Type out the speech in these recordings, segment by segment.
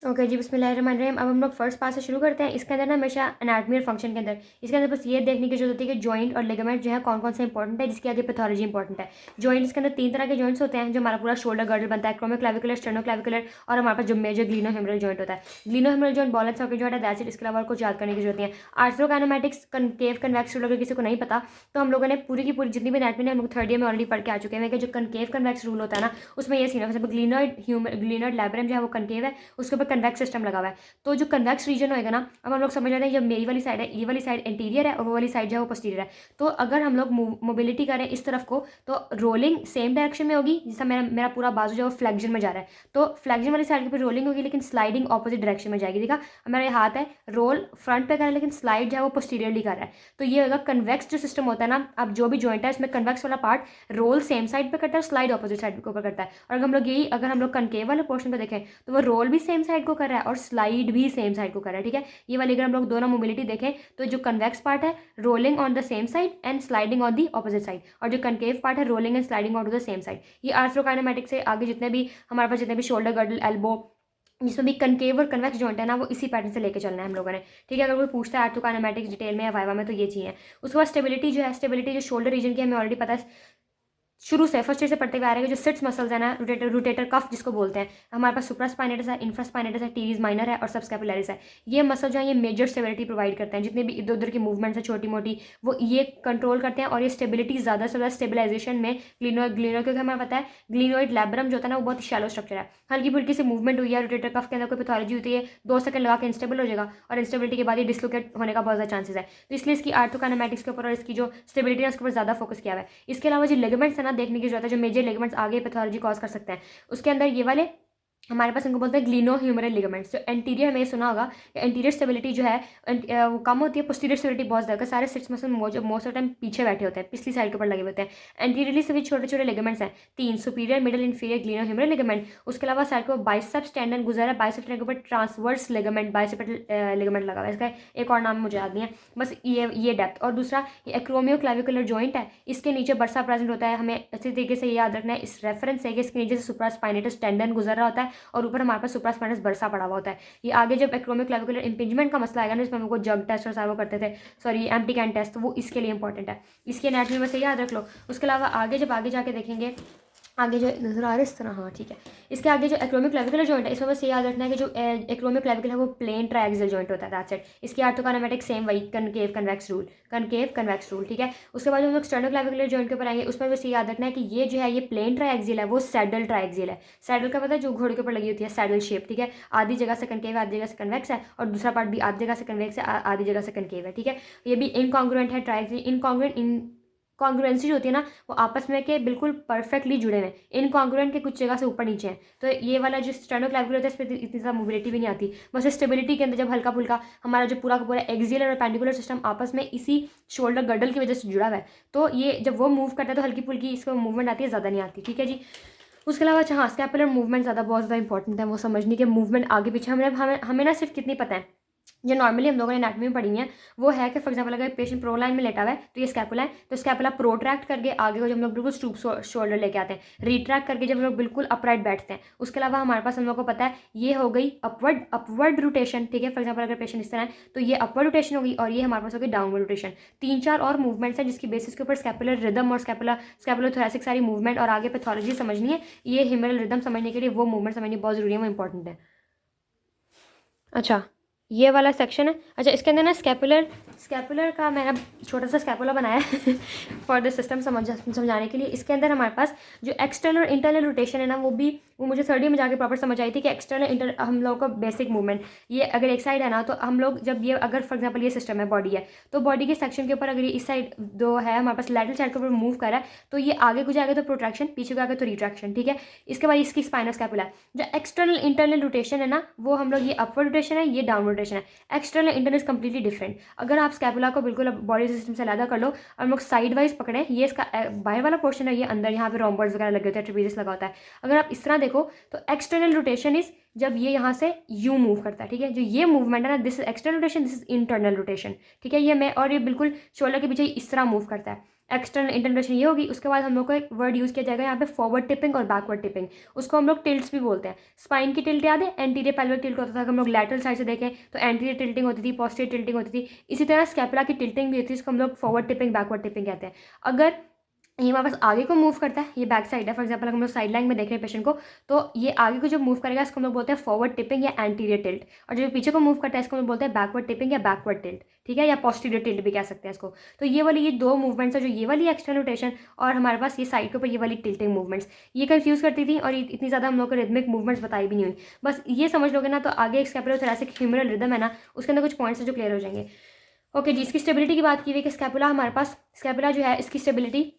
Okay जी, बिस्मिल्लाहिर्रहमानिर्रहीम। अब हम लोग फर्स्ट पार्ट से शुरू करते हैं। इसके अंदर ना हमेशा एनाटमी और फंक्शन के अंदर इसके अंदर बस ये देखने की जरूरत होती है कि जॉइंट और लिगामेंट जो है कौन कौन से इंपॉर्टेंट है, जिसकी आगे पैथोलॉजी इंपॉर्टेंट है। जॉइंट इसके अंदर 3 तरह के जॉइंट्स होते हैं जो हमारा पूरा शोल्डर गर्डल बनता है, एक्रोमियोक्लाविकुलर, स्टेर्नोक्लाविकुलर और हमारे पास जो मेजर ग्लिनोह्यूमरल जॉइंट होता है। Glenohumeral joint ball and socket joint है, दैट्स इट। इसके अलावा और कुछ याद करने की जरूरत नहीं है। आर्थ्रोकाइनेमैटिक्स, कनकेव कन्वेक्स रूल अगर किसी को नहीं पता तो हम लोगों ने पूरी की पूरी जितनी भी एनाटमी है हम लोग थर्ड ईयर में ऑलरेडी पढ़ के आ चुके हैं कि जो कनकेव कन्वेक्स रूल होता है ना, उसमें ये सीन है, ग्लिनोइड लैब्रम जो है वो कनकेव है, उसके ऊपर कन्वेक्स सिस्टम लगा हुआ है। तो जो कन्वेक्स रीजन होएगा ना, अब हम लोग समझ लेते हैं जब मेरी वाली साइड है, ये वाली साइड इंटीरियर है और वो वाली साइड जो है वो पोस्टीरियर है। तो अगर हम लोग मोबिलिटी करें इस तरफ को तो रोलिंग सेम डायरेक्शन में होगी, जैसा मेरा मेरा पूरा बाजू जो है फ्लेक्जन में जा रहा है, तो फ्लेक्जन वाली साइड के ऊपर रोलिंग होगी लेकिन स्लाइडिंग ऑपोजिट डायरेक्शन में जाएगी। देखा, मेरा ये हाथ है, रोल फ्रंट पे कर रहा है लेकिन स्लाइड जो है वो पोस्टीरियरली कर रहा है। तो ये होगा कन्वेक्स जो सिस्टम होता है ना, अब जो भी जॉइंट है इसमें कन्वेक्स वाला पार्ट रोल सेम साइड पे करता है, स्लाइड ऑपोजिट साइड के ऊपर करता है। और अगर हम लोग कनकेव वाले पोर्शन को देखें तो वो रोल भी सेम साइड को कर रहा है और स्लाइड भी सेम साइड को कर रहा है। ठीक है, ये वाली अगर हम लोग दोनों मोबिलिटी देखें तो जो कन्वेक्स पार्ट है rolling on the same side and sliding on the opposite side, और जो कनकेव पार्ट है rolling and sliding on to the same side. ये आर्थ्रोकाइनेमैटिक्स से आगे जितने भी हमारे पास जितने भी शोल्डर गर्डल एल्बो जिसमें भी कनकेव और कन्वेक्स जॉइंट है ना, वो इसी पैटर्न से लेके चलना है हम लोगों ने। ठीक है, अगर कोई पूछता है आर्थ्रोकाइनेमैटिक्स डिटेल में या वाइवा में तो ये चीज़ है। उसके बाद स्टेबिलिटी जो है, स्टेबिलिटी जो शोल्डर रीजन की हमें ऑलरेडी पता है शुरू से फर्स्ट ईयर से पढ़ते हुए आ रहे हैं, जो सिट्स मसल्स है ना, रोटेटर कफ जिसको बोलते हैं, हमारे पास सुप्रास्पाइनेटस है, इंफ्रास्पाइनेटस है, टीरीज माइनर है और सबस्कैपुलरिस है। ये मसल जो है ये मेजर स्टेबिलिटी प्रोवाइड करते हैं, जितने भी इधर उधर की मूवमेंट्स है छोटी मोटी वो ये कंट्रोल करते हैं। और ये स्टेबिलिटी ज़्यादा से ज़्यादा स्टेबिलाइजेशन में ग्लिनो क्योंकि हमें पता है ग्लिनोइड लैब्रम जो होता है ना वो बहुत शैलो स्ट्रक्चर है, हल्की फुल्की से मूवमेंट हुई है रोटेटर कफ के अंदर, कोई पैथोलॉजी होती है 2 सेकंड लगा के इंस्टेबल हो जाएगा और इंस्टेबिलिटी के बाद ये डिसलोकेट होने का बहुत ज़्यादा चांसेस है। तो इसलिए इसकी आर्थ्रोकाइनेमैटिक्स के ऊपर और इसकी जो स्टेबिलिटी है उसके ऊपर ज़्यादा फोकस किया हुआ है। इसके अलावा जो लिगामेंट्स है ना देखने की जरूरत है, जो मेजर लिगामेंट्स आगे पैथोलॉजी कॉज कर सकते हैं, उसके अंदर ये वाले हमारे पास इनको बोलते हैं ग्लिनोह्यूमरल लिगामेंट्स। जो एंटीरियर हमें सुना होगा कि एंटीरियर स्टेबिलिटी जो है वो कम होती है, पोस्टीरियर स्टेबिलिटी बहुत ज़्यादा, सारे six muscle most of time पीछे बैठे होते हैं, पिछली साइड के ऊपर लगे होते हैं। एंटीरियरली सभी छोटे छोटे लिगामेंट्स हैं 3, superior middle inferior glenohumeral ligament. उसके अलावा साइड को बाइसेप्स टेंडन गुजरा है, बाइसेप्स टेंडन के ऊपर ट्रांसवर्स लिगामेंट बाइसेप्टल लिगामेंट लगा हुआ है, इसका एक और नाम मुझे याद नहीं है, बस ये डेप्थ। और दूसरा ये एक्रोमियोक्लाविकुलर जॉइंट है, इसके नीचे बर्सा प्रेजेंट होता है, हमें अच्छी तरीके से याद रखना है इस रेफरेंस से कि इसके नीचे से सुप्रास्पाइनेटस टेंडन गुजर रहा होता है और ऊपर हमारे पास सुप्रास्पाइनस बर्सा पड़ा हुआ होता है। ये आगे जब एक्रोमियोक्लाविकुलर इंपिंजमेंट का मसला आएगा ना, इसमें हमको जग टेस्ट और सारा वो करते थे, सॉरी एम्प्टी कैन टेस्ट, तो वो इसके लिए इंपॉर्टेंट है, इसकी एनाटमी में से याद रख लो। उसके अलावा आगे जब आगे जाके देखेंगे, आगे जो नजर आ रहा है इस तरह, हाँ ठीक है, इसके आगे जो एक्रोमियोक्लाविकुलर जॉइंट है इसमें बस ये याद रखना है कि जो एक्रोमियोक्लाविकुलर है वो प्लेन ट्रायक्सियल जॉइंट होता है, दैट्स इट। इसकी आर्थ्रोकाइनेमैटिक्स सेम वही कनकेव कन्वेक्स रूल, ठीक है। उसके बाद जो हम लोग स्टेर्नोक्लाविकुलर जॉइंट के ऊपर आएंगे उसमें बस ये याद रखना है कि ये जो है ये प्लेन ट्रायक्सियल है, वो सैडल ट्रायक्सियल है। सैडल का पता है जो घोड़े के ऊपर लगी होती है, सैडल शेप, ठीक है। आधी जगह से कनकेव है, आधी जगह से कन्वेक्स है, और दूसरा पार्ट भी आधी जगह से कन्वेक्स है, आधी जगह से कनकेव है, ठीक है। ये भी इनकॉन्ग्रुएंट है, ट्रायक्सियल इनकॉन्ग्रुएंट कॉन्ग्रुएंसी जो होती है ना वो आपस में के बिल्कुल परफेक्टली जुड़े हुए हैं, इनकॉन्ग्रुएंट के कुछ जगह से ऊपर नीचे हैं। तो ये वाला जो स्टेर्नोक्लाविकुलर होता है इस पर इतनी ज़्यादा मोबिलिटी भी नहीं आती, बस स्टेबिलिटी के अंदर जब हल्का फुल्का हमारा जो पूरा का पूरा एक्सियल और पेंडिकुलर सिस्टम आपस में इसी शोल्डर गर्डल की वजह से जुड़ा हुआ है, तो ये जब वो मूव करता है तो हल्की फुल्की इसको मूवमेंट आती है, ज़्यादा नहीं आती, ठीक है जी। उसके अलावा अच्छा हाँ, स्कैपुलर मूवमेंट ज़्यादा बहुत ज़्यादा इंपॉर्टेंट है, वो समझने के मूवमेंट आगे पीछे हमें ना सिर्फ कितनी पता है जो नॉर्मली हम लोगों ने एनाटॉमी में पढ़ी है, वो है कि फॉर एग्जांपल अगर पेशेंट प्रो लाइन में लेटा हुआ है तो ये स्कैपुला है, तो स्कैपुला प्रोट्रैक्ट करके आगे को जब हम लोग बिल्कुल स्टूप शोल्डर लेके आते हैं, रिट्रैक्ट करके जब हम लोग बिल्कुल अपराइट बैठते हैं। उसके अलावा हमारे पास हम लोग को पता है ये हो गई अपवर्ड रोटेशन, ठीक है। फॉर एग्जाम्पल अगर पेशेंट इस तरह है तो ये अपवर्ड रोटेशन होगी, और ये हमारे पास होगी डाउनवर्ड रोटेशन। 3-4 और मूवमेंट्स हैं जिसकी बेसिस के ऊपर स्कैपुलर रिदम और स्कैपुलोथोरैसिक सारी मूवमेंट और आगे पैथोलॉजी समझनी है, ये ह्यूमरल रिदम समझने के लिए वो मूवमेंट समझनी बहुत जरूरी है, वो इंपॉर्टेंट है। अच्छा, ये वाला सेक्शन है। अच्छा, इसके अंदर ना स्कैपुलर का मैंने छोटा सा स्कैपुला बनाया है फॉर द सिस्टम समझाने के लिए। इसके अंदर हमारे पास जो एक्सटर्नल और इंटरनल रोटेशन है ना, वो मुझे थर्ड ईयर में जाके प्रॉपर समझ आई थी कि एक्सटर्नल हम लोगों का बेसिक मूवमेंट, ये अगर एक साइड है ना तो हम लोग जब ये अगर फॉर एग्जाम्पल ये सिस्टम है, बॉडी है, तो बॉडी के सेक्शन के ऊपर अगर ये इस साइड दो है हमारे पास लैटरल साइड के ऊपर मूव कर रहा है तो ये आगे को जाएगा तो प्रोट्रैक्शन, पीछे को आएगा तो रिट्रैक्शन, ठीक है। इसके बाद इसकी स्पाइनल स्कैपुला है। जो एक्सटर्नल इंटरनल रोटेशन है ना, वो हम लोग ये अपवर्ड रोटेशन है, ये डाउनवर्ड रोटेशन है। External internal is completely different. अगर आप स्कैपुला को बिल्कुल बॉडी सिस्टम से अलग कर लो और हम लोग साइड वाइज पकड़ें, ये इसका बाहर वाला पोर्शन है, ये अंदर यहाँ पे रोम्बर्स वगैरह लगे होते हैं, ट्रेपेजियस लगा होता है। अगर आप इस तरह देखो तो एक्सटर्नल रोटेशन इज जब ये यहाँ से यू मूव करता है, ठीक है। जो ये मूवमेंट है ना, this is external rotation, this is internal rotation, ठीक है। ये मैं और ये बिल्कुल शोल्डर के पीछे इस तरह मूव करता है। एक्सटर्नल इंटरनल रोटेशन ये होगी। उसके बाद हम लोग को एक वर्ड यूज़ किया जाएगा यहाँ पे फॉरवर्ड टिपिंग और बैकवर्ड टिपिंग, उसको हम लोग टिल्ट्स भी बोलते हैं। स्पाइन की टिल्ट याद है, एंटीरियर पेल्विक टिल्ट होता था, अगर हम लोग लैटरल साइड से देखें तो एंटीरियर टिल्टिंग होती थी, पोस्टीरियर टिल्टिंग होती थी। इसी तरह स्कैपुला की टिल्टिंग भी होती है, इसको हम लोग फॉरवर्ड टिपिंग बैकवर्ड टिपिंग कहते हैं। अगर ये हमारे पास आगे को मूव करता है, ये बैक साइड है, फॉर एग्जांपल हम लोग साइड लाइन में देख रहे हैं पेशेंट को, तो ये आगे को जब मूव करेगा इसको हम लोग बोलते हैं फॉरवर्ड टिपिंग या एंटीरियर टिल्ट, और जब पीछे को मूव करता है इसको हम लोग बोलते हैं बैकवर्ड टिपिंग या बैकवर्ड टिल्ट, ठीक है, या पोस्टीरियर टिल्ट भी कह सकते हैं इसको। तो ये दो मूवमेंट्स है, जो ये वाली एक्सटर्नल रोटेशन और हमारे पास ये साइड के ऊपर ये वाली टिल्टिंग मूवमेंट्स, ये कंफ्यूज करती थी और इतनी ज़्यादा हम लोग को रिदमिक मूवमेंट्स बताई भी नहीं हुई। बस ये समझ लोगे ना तो आगे एक स्कैपुलोथोरैसिक ह्यूमरल रिदम है ना, उसके अंदर कुछ पॉइंट्स जो क्लियर हो जाएंगे। ओके जी, इसकी स्टेबिलिटी की बात की हुई कि स्कैपुला हमारे पास, स्कैपुला जो है इसकी स्टेबिलिटी,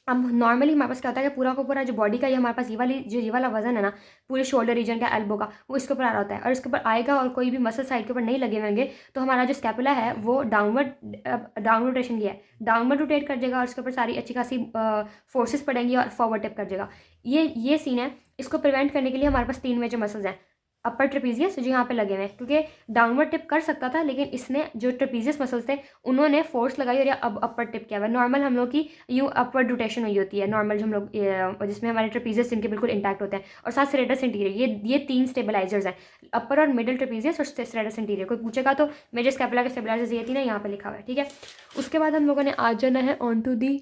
अब नॉर्मली हमारे पास क्या होता है कि पूरा का पूरा जो बॉडी का ये हमारे पास ये वाला वजन है ना, पूरे शोल्डर रीजन का, एल्बो का, वो इसके ऊपर आ रहा होता है और इसके ऊपर आएगा और कोई भी मसल साइड के ऊपर नहीं लगे होंगे, तो हमारा जो स्कैपुला है वो डाउनवर्ड रोटेशन की है, डाउनवर्ड रोटेट कर जाएगा और उसके ऊपर सारी अच्छी खासी फोर्सेस पड़ेंगी और फॉरवर्ड टिप कर जाएगा। ये सीन है। इसको प्रिवेंट करने के लिए हमारे पास 3 मेजर मसल्स हैं। अपर ट्रेपीजियस जो यहाँ पे लगे हुए हैं, क्योंकि डाउनवर्ड टिप कर सकता था लेकिन इसने जो ट्रेपीजियस मसल्स थे उन्होंने फोर्स लगाई और अब अपर टिप किया हुआ। नॉर्मल हम लोग की यूँ अपवर्ड रोटेशन हुई होती है नॉर्मल, जो हम लोग जिसमें हमारे ट्रेपीजियस जिनके बिल्कुल इंटैक्ट होते हैं, और साथ सेरेटस इंटीरियर, ये 3 स्टेबलाइजर्स हैं, अपर और मिडिल ट्रेपीजियस और सेरेटस इंटीरियर। कोई पूछेगा तो मेजर स्कैपुला के स्टेबलाइजर्स ये 3 ना, यहाँ पे लिखा हुआ है, ठीक है। उसके बाद हम लोगों ने आ जाना है ऑन टू दी,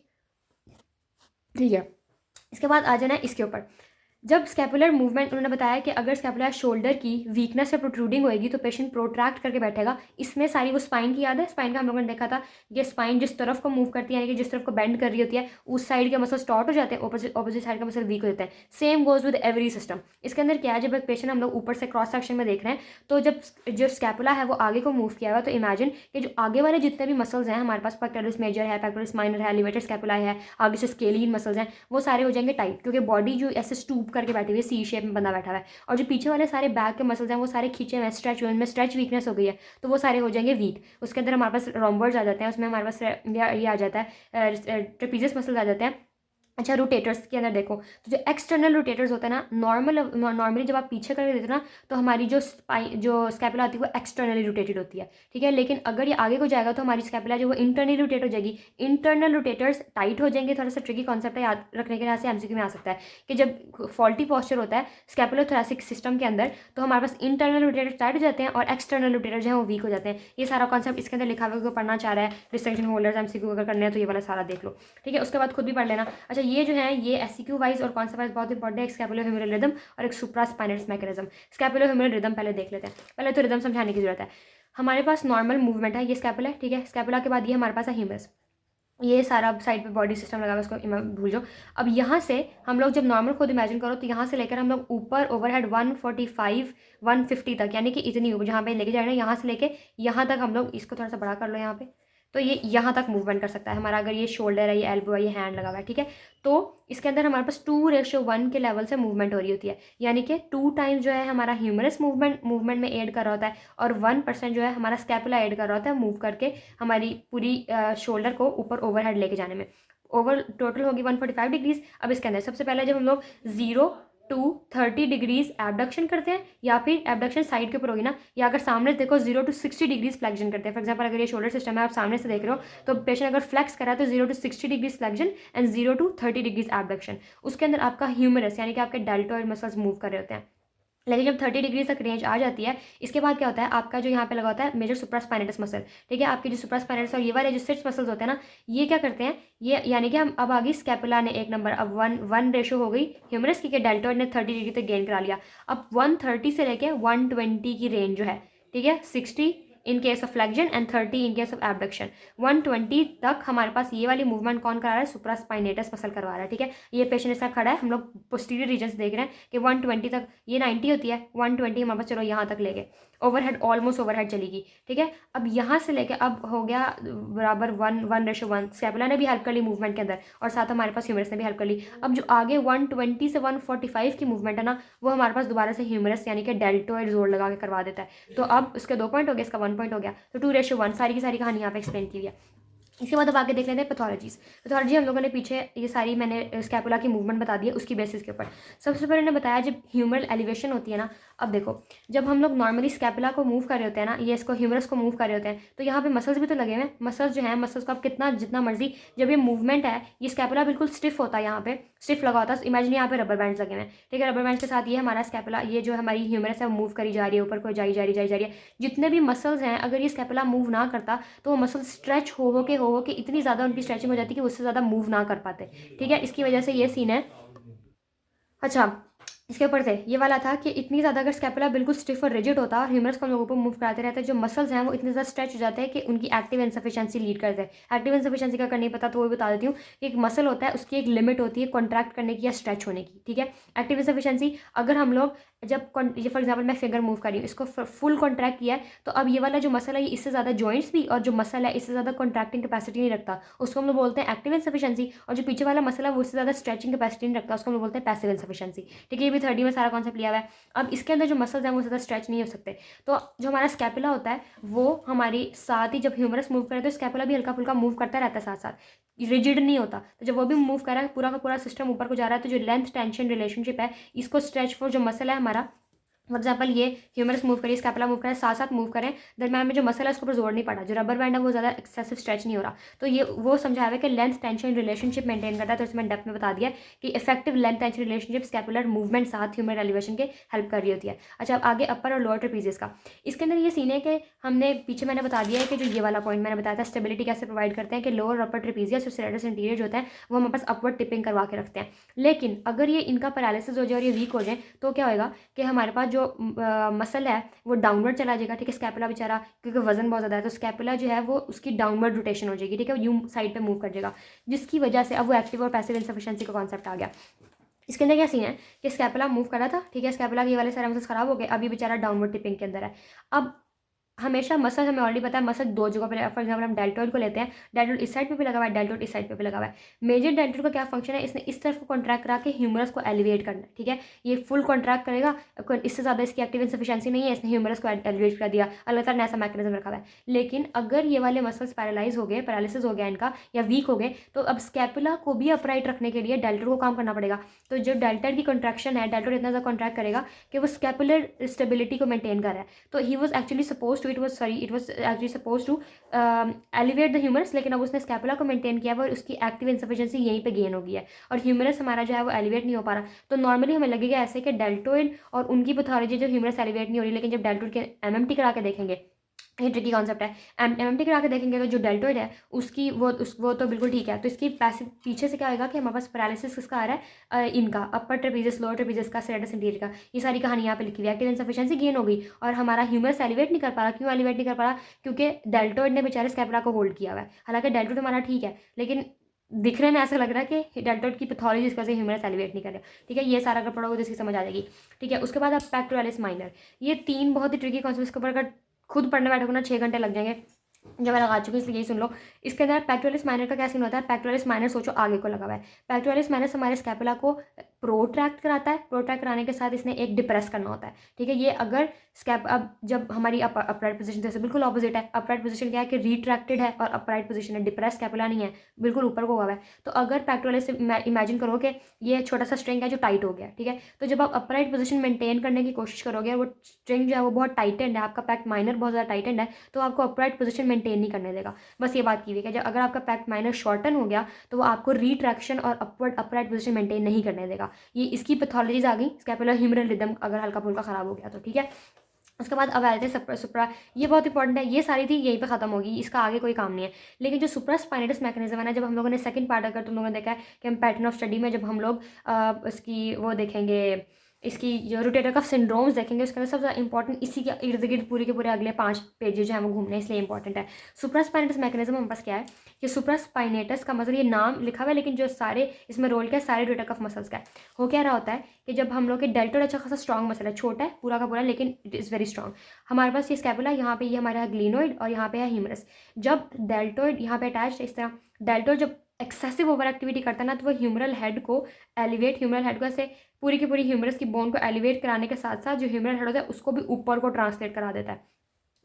ठीक है, इसके बाद आ जाना है इसके ऊपर। जब स्कैपुलर मूवमेंट, उन्होंने बताया कि अगर स्कैपुलर शोल्डर की वीकनेस या प्रोट्रूडिंग होएगी तो पेशेंट प्रोट्रैक्ट करके बैठेगा। इसमें सारी वो स्पाइन की याद है, स्पाइन का हम लोगों ने देखा था, ये स्पाइन जिस तरफ को मूव करती है, यानी कि जिस तरफ को बेंड कर रही होती है, उस साइड के मसल स्टॉर्ट हो जाते हैं, ऑपोजिट साइड का मसल वीक हो जाता है। Same goes with every system. इसके अंदर क्या है, जब एक पेशेंट हम लोग ऊपर से क्रॉस सेक्शन में देख रहे हैं, तो जब जो स्कैपुला है वो आगे को मूव किया हुआ, तो इमेजिन कि जो आगे वाले जितने भी मसल्स हैं हमारे पास, पेक्टोरस मेजर है, पेक्टोरस माइनर है, एलिवेटर स्कैपुला है, आगे से स्केलियन मसल्स हैं, वो सारे हो जाएंगे टाइट, क्योंकि बॉडी जो ऐसे स्टूप करके बैठी हुई है, सी शेप में बंदा बैठा हुआ है, और जो पीछे वाले सारे बैक के मसल्स हैं वो सारे खींचे हुए हैं, स्ट्रेच हुए, उनमें स्ट्रेच वीकनेस हो गई है, तो वो सारे हो जाएंगे वीक। उसके अंदर हमारे पास रोम्बर्स आ जाते हैं, उसमें हमारे पास ये आ जाता है, ट्रेपीजियस मसल्स आ जाते हैं। अच्छा, रोटेटर्स के अंदर देखो तो जो एक्सटर्नल रोटेटर्स होते हैं ना, नॉर्मली जब आप पीछे करके देते हो ना, तो हमारी जो स्कैपुला आती है वो एक्सटर्नली रोटेटेड होती है, ठीक है। लेकिन अगर ये आगे को जाएगा तो हमारी स्कैपुला जो वो इंटरनली रोटेट हो जाएगी। इंटरनल रोटेटर्स टाइट हो जाएंगे, थोड़ा सा ट्रिकी कॉन्सेप्ट है, याद रखने के लिए से एमसीक्यू में आ सकता है कि जब फॉल्टी पॉस्चर होता है स्कैपुलोथोरैसिक सिस्टम के अंदर, तो हमारे पास इंटरनल रोटेटर्स टाइट हो जाते हैं और एक्सटर्नल रोटेटर्स जो है वो वीक हो जाते हैं। ये सारा कॉन्सेप्ट इसके अंदर लिखा हुआ, पढ़ना चाह रहा है डिस्टिंक्शन होल्डर्स एमसीक्यू अगर करने हैं तो ये वाला सारा देख लो, ठीक है। उसके बाद खुद भी पढ़ लेना। अच्छा, ये जो है ये एससीक्यू वाइज और कॉन्सेप्ट वाइज बहुत इंपॉर्टेंट है, एक स्कैपुलोह्यूमेरल रिदम और एक सुप्रास्पाइनस मैकेनिज्म। स्कैपुलोह्यूमेरल रिदम पहले देख लेते हैं, पहले तो रिदम समझाने की जरूरत है। हमारे पास नॉर्मल मूवमेंट है, ये स्कैपुला है, ठीक है। स्कैपुला के बाद ये हमारे पास है ह्यूमरस, ये सारा साइड पे बॉडी सिस्टम लगा हुआ है, उसको भूल जाओ। अब यहाँ से हम लोग जब नॉर्मल खुद इमेजिन करो तो यहाँ से लेकर हम लोग ऊपर ओवरहेड 145 150 तक, यानी कि इतनी ऊपर जहाँ पे लेके जा रहे हैं, यहाँ से लेके यहाँ तक हम लोग, इसको थोड़ा सा बड़ा कर लो यहाँ पे, तो ये यहाँ तक मूवमेंट कर सकता है हमारा, अगर ये शोल्डर है, ये एल्बो है, ये हैंड लगा हुआ है, ठीक है। तो इसके अंदर हमारे पास 2:1 के लेवल से मूवमेंट हो रही होती है, यानी कि 2 टाइम्स जो है हमारा ह्यूमरस मूवमेंट में ऐड कर रहा होता है और 1% जो है हमारा स्कैपुला ऐड कर रहा होता है मूव करके हमारी पूरी शोल्डर को ऊपर ओवरहेड लेके जाने में। ओवर टोटल होगी 145 डिग्रीज। अब इसके अंदर सबसे पहले जब हम लोग 0 to 30 डिग्रीज एबडक्शन करते हैं, या फिर एबडक्शन साइड के ऊपर होगी ना, या अगर सामने से देखो 0 to 60 डिग्रीज फ्लेक्शन करते हैं। फॉर एग्जांपल अगर ये शोल्डर सिस्टम है, आप सामने से देख रहे हो, तो पेशेंट अगर फ्लेक्स करा तो 0 to 60 degrees flexion and 0 to 30 degrees abduction. उसके अंदर आपका ह्यूमरस यानी कि आपके डेल्टॉइड मसल्स मूव कर रहे होते हैं। लेकिन जब 30 डिग्री तक रेंज आ जाती है, इसके बाद क्या होता है, आपका जो यहाँ पे लगा होता है मेजर सुप्रास्पाइनेटस मसल, ठीक है। आपके जो सुप्रास्पाइनेटस और ये वाले जो सिट्स मसल्स होते हैं ना, ये क्या करते हैं, ये यानी कि हम अब आ गई स्कैपुला ने 1 नंबर, अब 1 रेशो हो गई ह्यूमरस की, कि डेल्टॉइड ने 30 डिग्री तक गेन करा लिया। अब 130 से लेके 120 की रेंज जो है, ठीक है, 60 in case of flexion and 30 in case of abduction. 120 तक हमारे पास ये वाली मूवमेंट कौन करा रहा है, सुप्रास्पाइनेटस मसल करवा रहा है, ठीक है। ये पेशेंट इसका खड़ा है, हम लोग पोस्टीरियर रीजन से देख रहे हैं कि 120 तक, ये 90 होती है, 120 हमारे पास चलो यहाँ तक ले गए, ओवरहेड ऑलमोस्ट ओवरहेड चलेगी, ठीक है। अब यहाँ से लेके अब हो गया बराबर 1:1। स्कैपुला ने भी हेल्प कर ली मूवमेंट के अंदर और साथ हमारे पास ह्यूमरस ने भी हेल्प कर ली। अब जो आगे 120 से 145 की मूवमेंट है ना, वो हमारे पास दोबारा से ह्यूमरस यानी कि डेल्टोइड जोर लगा के करवा देता है। तो अब उसके 2 पॉइंट हो गया, इसका 1 पॉइंट हो गया, तो 2:1, सारी की सारी कहानी यहाँ पे एक्सप्लेन की हुई है। इसके बाद अब आगे देख लेते हैं पैथोलॉजीज। पैथोलॉजी हम लोगों ने पीछे ये सारी मैंने स्कैपुला की मूवमेंट बता दी है उसकी बेसिस के ऊपर। सबसे पहले ने बताया जब ह्यूमरल एलिवेशन होती है ना, अब देखो जब हम लोग नॉर्मली स्कैपुला को मूव कर रहे होते हैं ना, ये इसको ह्यूमरस को मूव कर रहे होते हैं, तो यहाँ पे मसल्स भी तो लगे हुए हैं। मसल्स जो है, मसल्स को आप कितना जितना मर्जी, जब ये मूवमेंट है ये स्कैपुला बिल्कुल स्टिफ होता है, यहाँ पे स्टिफ लगा होता है। इमेजिन यहाँ पे रबर बैंड्स लगे हुए हैं, ठीक है। रबर बैंड्स के साथ ये हमारा स्कैपुला, ये जो हमारी ह्यूमरस है वो मूव करी जा रही है, ऊपर को जाई जा रही है। जितने भी मसल्स हैं, अगर ये स्कैपुला मूव ना करता तो वो मसल स्ट्रेच हो के इतनी ज़्यादा उनकी स्ट्रेचिंग हो जाती कि उससे ज़्यादा मूव ना कर पाते, ठीक है। इसकी वजह से ये सीन है। अच्छा, इसके ऊपर से ये वाला था कि इतनी ज़्यादा अगर स्कैपुला बिल्कुल स्टिफ और रिजिड होता और ह्यूमरस को हम लोगों को मूव कराते रहते हैं, जो मसल्स हैं वो इतने ज़्यादा स्ट्रेच हो जाते हैं कि उनकी एक्टिव इनसफिशिएंसी लीड करते हैं। एक्टिव इनसफिशिएंसी का करने पता तो वो बता देती हूँ कि एक मसल होता है, उसकी एक लिमिट होती है कॉन्ट्रैक्ट करने की या स्ट्रेच होने की, ठीक है। एक्टिव इनसफिशिएंसी अगर हम लोग जब ये फॉर एग्जाम्पल मैं फिंगर मूव कर रही हूँ, इसको फुल कॉन्ट्रैक्ट किया है, तो अब ये वाला जो मसल है ये इससे ज़्यादा जॉइंट्स भी, और जो मसल है इससे ज़्यादा कॉन्ट्रैक्टिंग कैपेसिटी नहीं रखता, उसको हम लोग बोलते हैं एक्टिव इनसफिशिएंसी। और जो पीछे वाला मसल है वो उससे ज़्यादा स्ट्रेचिंग कैपेसिटी नहीं रखता, उसको हम लोग बोलते हैं पैसिव इनसफिशिएंसी, ठीक है। ये भी 30 में सारा कॉन्सेप्ट लिया हुआ है। अब इसके अंदर जो मसल्स हैं वो ज़्यादा स्ट्रेच नहीं हो सकते, तो जो हमारा स्कैपुला होता है वो हमारी साथ ही जब ह्यूमरस मूव करे तो स्कैपुला भी हल्का फुल्का मूव करता रहता है, साथ साथ रिजिड नहीं होता। तो जब वो भी मूव कर रहा है, पूरा का पूरा सिस्टम ऊपर को जा रहा है, तो जो लेंथ टेंशन रिलेशनशिप है, इसको स्ट्रेच फॉर जो मसल है हमारा, फॉर एग्जाम्पल ये ह्यूमरस मूव करिए, स्कैपुला मूव करें, साथ साथ मूव करें, दरम्यान में जो मसल है उसके ऊपर जोर नहीं पड़ा, जो रबर बैंड है वो ज़्यादा एक्सेसिव स्ट्रेच नहीं हो रहा। तो ये वो समझाया हुआ है कि लेंथ टेंशन रिलेशनशिप मेंटेन करता है। तो इसमें डेप्थ में बता दिया कि effective length tension relationship scapular movement साथ ह्यूमर एलिवेशन के हेल्प कर रही होती है। अच्छा, अब आगे अपर और लोअर ट्रेपीजियस का, इसके अंदर ये सीन है कि हमने पीछे मैंने बता दिया है कि जो ये वाला पॉइंट मैंने बताया था स्टेबिलिटी कैसे प्रोवाइड करते हैं, कि लोअर और अपर ट्रेपीजियस और सेरेटस इंटीरियर जो होता है वो हमारे पास अपवर्ड टिपिंग करवा के रखते हैं। लेकिन अगर ये इनका पैरालिसिस हो जाए और ये वीक हो जाए तो क्या होएगा कि हमारे पास जो मसल है वो डाउनवर्ड चला जाएगा, ठीक है। स्कैपुला बेचारा क्योंकि वजन बहुत ज़्यादा है, तो स्कैपुला जो है वो उसकी डाउनवर्ड रोटेशन हो जाएगी, ठीक है, यू साइड पे मूव कर जाएगा, जिसकी वजह से अब वो एक्टिव और पैसिव इनसफिशिएंसी का कॉन्सेप्ट आ गया। इसके अंदर क्या सीन है कि स्कैपुला मूव कर रहा था, ठीक है, स्कैपुला के ये वाले सारे मसल्स खराब हो गए, अब ये बेचारा डाउनवर्ड टिपिंग के अंदर है। अब हमेशा मसल हमें ऑलरेडी पता है मसल दो जगह पर, फॉर एग्जाम्पल हम डेल्टॉइड को लेते हैं, डेल्टॉइड इस साइड पे भी लगा हुआ है, डेल्टॉइड इस साइड पे भी लगा हुआ है। मेजर डेल्टॉइड का क्या फंक्शन है, इसने इस तरफ को कॉन्ट्रैक्ट करा के ह्यूमरस को एलिवेट करना है, ठीक है। ये फुल कॉन्ट्रैक्ट करेगा, इससे ज़्यादा इसकी एक्टिव इनसफिशिएंसी नहीं है, इसने ह्यूमरस को एलिवेट कर दिया, अल्लाह ताला ने ऐसा मैकेनिज्म रखा हुआ है। लेकिन अगर ये वाले मसल्स पैरालाइज हो गए, पैरालिसिस हो गया इनका या वीक हो गए, तो अब स्कैपुला को भी अपराइट रखने के लिए डेल्टॉइड को काम करना पड़ेगा। तो जो डेल्टॉइड की कॉन्ट्रैक्शन है, डेल्टॉइड इतना ज़्यादा कॉन्ट्रैक्ट करेगा कि वो स्कैपुलर स्टेबिलिटी को मेंटेन कर रहा है। तो he was actually suppose to it was actually suppose to elevate the humerus, लेकिन अब उसने स्कैपुला को मेंटेन किया हुआ और उसकी एक्टिव इनसफिशिएंसी यहीं पे गेन हो गई है, और ह्यूमरस हमारा जो है वो एलिवेट नहीं हो पा रहा। तो नॉर्मली हमें लगेगा ऐसे कि डेल्टॉइड और उनकी पैथोलॉजी जो ह्यूमरस एलिवेट नहीं हो रही, लेकिन जब डेल्टॉइड के एमएमटी करा के देखेंगे, ये ट्रिकी कॉन्सेप्ट है, एमएमटी करा के देखेंगे तो जो डेल्टॉइड है उसकी वो तो बिल्कुल ठीक है। तो इसकी पैसिव पीछे से क्या होगा कि हमारे पास पैरालिसिस किसका आ रहा है, इनका अपर ट्रेपीजियस, लोअर ट्रेपीजियस का, सेरेटस इंटीरियर का, ये सारी कहानी यहाँ पे लिखी हुई है। एक्टिव इनसफिशिएंसी गेन हो गई और हमारा ह्यूमरस एलिवेट नहीं कर पा रहा। क्यों एलिवेट नहीं कर पा रहा? क्योंकि डेल्टॉइड ने बेचारे स्कैपुला को होल्ड किया हुआ है। हालांकि डेल्टॉइड हमारा ठीक है, लेकिन दिखने में ऐसा लग रहा है कि डेल्टॉइड की पैथोलॉजी इसकी वजह से ह्यूमरस एलिवेट नहीं कर रहा, ठीक है। ये सारा अगर पढ़ोगे तो इसकी समझ आ जाएगी, ठीक है। उसके बाद अब पैक्टोरलिस माइनर, ये तीन बहुत ही ट्रिकी कॉन्सेप्ट, इसके ऊपर अगर खुद पढ़ने बैठोगे ना 6 घंटे लग जाएंगे, जो मैं लगा चुकी हूँ, इसलिए यही सुन लो। इसके अंदर पैक्टोरलिस माइनर का क्या सीन होता है? पैक्टोरलिस माइनर सोचो आगे को लगा हुआ है। पैक्टोरलिस माइनर हमारे स्कैपुला को प्रोट्रैक्ट कराता है, प्रोट्रैक्ट कराने के साथ इसने एक डिप्रेस करना होता है, ठीक है। ये अगर अब जब हमारी अपराइट पोजीशन जैसे बिल्कुल ऑपोजिट है, अपराइट पोजीशन क्या है कि रिट्रैक्टेड है और अपराइट पोजीशन है, डिप्रेस स्कैपुला नहीं है, बिल्कुल ऊपर को हुआ है। तो अगर पैक्टोरलिस इमेजिन करो कि ये छोटा सा स्ट्रिंग है जो टाइट हो गया, ठीक है। तो जब आप अपराइट पोजीशन मेंटेन करने की कोशिश करोगे, वो स्ट्रिंग जो है वो बहुत टाइटेंड है, आपका पैक्ट माइनर बहुत ज़्यादा टाइटेंड है, तो आपको अपराइट पोजीशन मेंटेन नहीं करने देगा। बस ये बात की हुई है कि जब अगर आपका पैक्ट माइनर शॉर्टन हो गया तो वो आपको रिट्रैक्शन और अपवर्ड अपराइट पोजीशन मेंटेन नहीं करने देगा। ये इसकी पैथोलॉजीज आ गई। स्कैपुलर ह्यूमरल रिदम अगर हल्का फुल्का खराब हो गया तो, ठीक है। उसके बाद अब आते हैं सुप्रा, ये बहुत इंपॉर्टेंट है। ये सारी थी यहीं पे खत्म होगी, इसका आगे कोई काम नहीं है। लेकिन जो सुप्रास्पाइनेटस मैकेनिज्म है ना, जब हम लोगों ने सेकंड पार्ट अगर तुम लोगों ने देखा है कि हम पैटर्न ऑफ स्टडी में जब हम लोग इसकी वो देखेंगे, इसकी जो रोटेटर कफ सिंड्रोम्स देखेंगे, उसके अंदर सबसे ज़्यादा इंपॉर्टेंट इसी के इर्द गिर्द पूरे के पूरे अगले 5 पेजेज जो है वो घूमने, इसलिए इंपॉर्टेंट है। सुप्रास्पाइनेटस मैकेनिज्म हमारे पास क्या है कि सुप्रास्पाइनेटस का मतलब ये नाम लिखा हुआ है, लेकिन जो सारे इसमें रोल क्या है, सारे रोटेटर कफ मसल्स का है। हो क्या रहा होता है कि जब हम लोग के डेल्टॉइड अच्छा खासा स्ट्रॉन्ग मसल है, छोटा है पूरा का पूरा, लेकिन इट इज़ वेरी स्ट्रॉन्ग। हमारे पास ये स्कैपुला, यहाँ पे ये हमारा है ग्लिनोइड और यहाँ पे है ह्यूमरस। जब डेल्टॉइड यहाँ पे अटैच है इस तरह, डेल्टॉइड जब एक्सेसिव ओवर एक्टिविटी करता है ना, तो वो ह्यूमरल हेड को ह्यूमरल हेड को ऐसे पूरी की पूरी ह्यूमरस की बोन को एलिवेट कराने के साथ साथ जो ह्यूमरल हेड होता है उसको भी ऊपर को ट्रांसलेट करा देता है।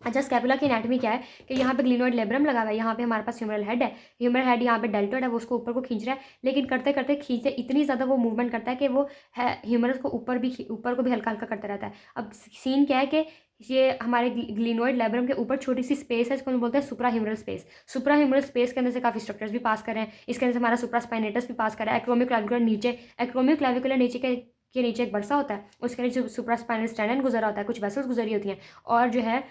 अच्छा, स्कैपुला की एनाटॉमी क्या है कि यहाँ पे ग्लिनोइड लेब्रम लगा हुआ है, यहाँ पे हमारे पास ह्यूमरल हेड है, ह्यूमरल हेड यहाँ पे डेल्टोइड है, वो उसको ऊपर को खींच रहा है, लेकिन करते करते खींचते इतनी ज़्यादा वो मूवमेंट करता है कि वो है ह्यूमरस को ऊपर को भी हल्का हल्का करता रहता है। अब सीन क्या है कि ये हमारे ग्लिनोइड लेब्रम के ऊपर छोटी सी स्पेस है, इसको हम बोलते हैं सुप्रा ह्यूमरल स्पेस। सुप्रा ह्यूमरल स्पेस के अंदर से काफ़ी स्ट्रक्चर्स भी पास कर रहे हैं, इसके अंदर से हमारा सुप्रा स्पाइनेटस भी पास कर रहा है, एक्रोमिक क्लैविकुलर नीचे, एक्रोमिक क्लैविकुलर नीचे के नीचे एक बरसा होता है, उसके नीचे सुप्रा स्पाइनल स्टैंडन गुजरा होता है, कुछ वेसल्स गुजरी होती हैं, और जो है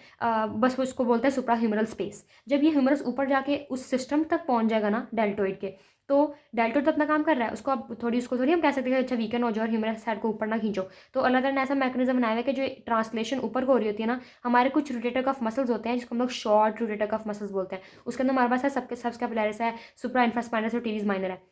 बस वो उसको बोलते हैं सुप्रा ह्यूमरल स्पेस। जब ये ह्यूमरस ऊपर जाके उस सिस्टम तक पहुंच जाएगा ना डेल्टोइड के, तो डेल्टोइड तो अपना काम कर रहा है, उसको थोड़ी हम कह सकते हैं अच्छा वीकन हो जाओ और ह्यूमरस हेड को ऊपर ना खींचो। तो अल्लाह ताला ने ऐसा मैकेनिज्म बनाया है कि जो ट्रांसलेशन ऊपर को हो रही होती है ना, हमारे कुछ रोटेटर कफ मसल्स होते हैं जिसको हम लोग शॉर्ट रोटेटर कफ मसल्स बोलते हैं, उसके अंदर हमारे पास है सबस्कैपुलरिस है, सुप्रा इन्फ्रास्पाइनस और टीरीज माइनर है।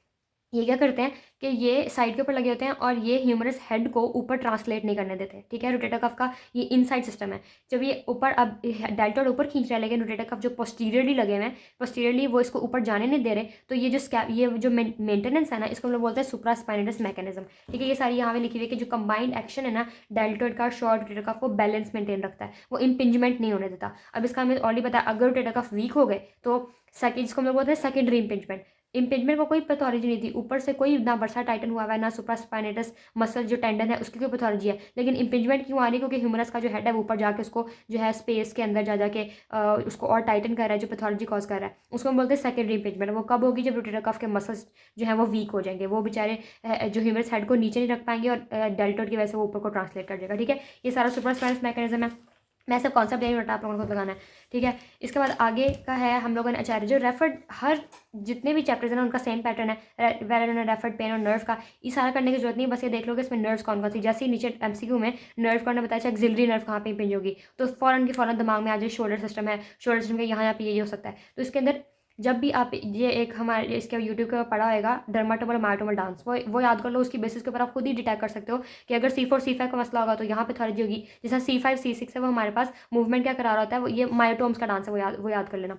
ये क्या करते हैं कि ये साइड के ऊपर लगे होते हैं और ये ह्यूमरस हेड को ऊपर ट्रांसलेट नहीं करने देते, ठीक है। रोटेटर कफ का ये इनसाइड सिस्टम है। जब ये ऊपर, अब डेल्टोइड ऊपर खींच रहा है लेकिन रोटेटर कफ जो पोस्टीरियरली लगे हुए हैं, पोस्टीरियरली वो इसको ऊपर जाने नहीं दे रहे, तो ये जो मेंटेनेंस है ना, इसको हम लोग बोलते हैं सुप्रा स्पाइनेटस मैकेनिज्म, ठीक है। ये सारी यहाँ पे लिखी हुई है कि जो कंबाइंड एक्शन है ना डेल्टोइड का शॉर्ट रोटेटर कफ, वो बैलेंस मेंटेन रखता है, वो इम्पिंजमेंट नहीं होने देता। अब इसका हमें ऑलरेडी पता है, अगर रोटेटर कफ वीक हो गए तो सेकेंड, जिसको हम लोग बोलते हैं सेकेंडरी इम्पिंजमेंट। इम्पिंजमेंट को कोई पैथोलॉजी नहीं थी, ऊपर से कोई ना बरसा टाइटन हुआ हुआ है, ना सुप्रास्पाइनेटस मसल जो टेंडन है उसकी कोई पैथोलॉजी है, लेकिन इम्पिंजमेंट क्यों आ रही है? क्योंकि ह्यूमरस का जो हेड है वो ऊपर जाके उसको जो है स्पेस के अंदर जा जाके उसको और टाइटन कर रहा है, जो पैथोलॉजी कॉज कर रहा है, उसको हम बोलते हैं सेकेंडरी इम्पिंजमेंट। वो कब होगी? जब रोटेटर कफ के मसल्स जो है वो वीक हो जाएंगे, वो बेचारे जो ह्यूमरस हेड को नीचे नहीं रख पाएंगे और डेल्टोइड की वजह से वो ऊपर को ट्रांसलेट कर देगा, ठीक है। ये सारा सुप्रास्पाइनस मैकेनिज्म है, मैं सब कॉन्सेप्ट नहीं बता, आप लोगों को लगाना है, ठीक है। इसके बाद आगे का है हम लोगों ने अच्छा जो रेफर्ड, हर जितने भी चैप्टर्स हैं ना उनका सेम पैटर्न है, वेल रेफर्ड पेन और नर्व का, ये सारा करने की जरूरत नहीं है, बस ये देख लो कि इसमें नर्व्स कौन कौन सी, जैसे ही नीचे एमसीक्यू में नर्व का बताया एक्सिलरी नर्व कहाँ पे इंपिंज होगी, तो फौरन की फौरन दिमाग में आ जाए शोल्डर सिस्टम है, शोल्डर सिस्टम के यहाँ पे ये हो सकता है। तो इसके अंदर जब भी आप ये एक हमारे इसके यूट्यूब के ऊपर पढ़ा होगा डर्माटोमल मायोटोमल डांस, वो याद कर लो, उसकी बेसिस के ऊपर आप खुद ही डिटेक्ट कर सकते हो कि अगर C4 C5 का मसला होगा तो यहाँ पे पैथोलॉजी होगी। जैसा C5 C6 है वो हमारे पास मूवमेंट क्या करा रहा होता है, वो ये मायोटोम्स का डांस है, वो याद कर लेना।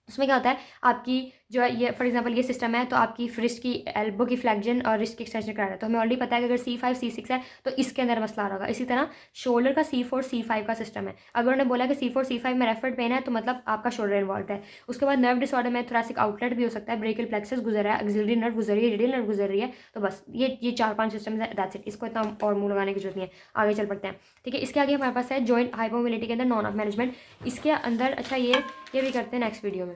उसमें क्या होता है आपकी जो है ये फॉर एग्जांपल ये सिस्टम है, तो आपकी रिस्ट की एल्बो की फ्लेक्जन और रिस्ट की एक्सटेंशन करा रहा है, तो हमें ऑलरेडी पता है कि अगर C5 C6 है तो इसके अंदर मसला आ रहा होगा। इसी तरह शोल्डर का C4 C5 का सिस्टम है, अगर उन्होंने बोला कि C4 C5 में रेफर्ड पेन है तो मतलब आपका शोल्डर इन्वॉल्व है। उसके बाद नर्व डिसऑर्डर में थोरेसिक आउटलेट भी हो सकता है, ब्रेकियल प्लेक्सस गुजर रहा है, एक्सिलरी नर्व गुजर रही है, रेडियल नर्व गुजर रही है, तो बस ये 4-5 सिस्टम है, दैट्स इट। इसको इतना और मुंह लगाने की जरूरत नहीं है, आगे चल पड़ते हैं, ठीक है। इसके आगे हमारे पास है जॉइंट हाइपोमोबिलिटी के अंदर नॉन ऑफ मैनेजमेंट, इसके अंदर अच्छा ये भी करते हैं नेक्स्ट वीडियो में।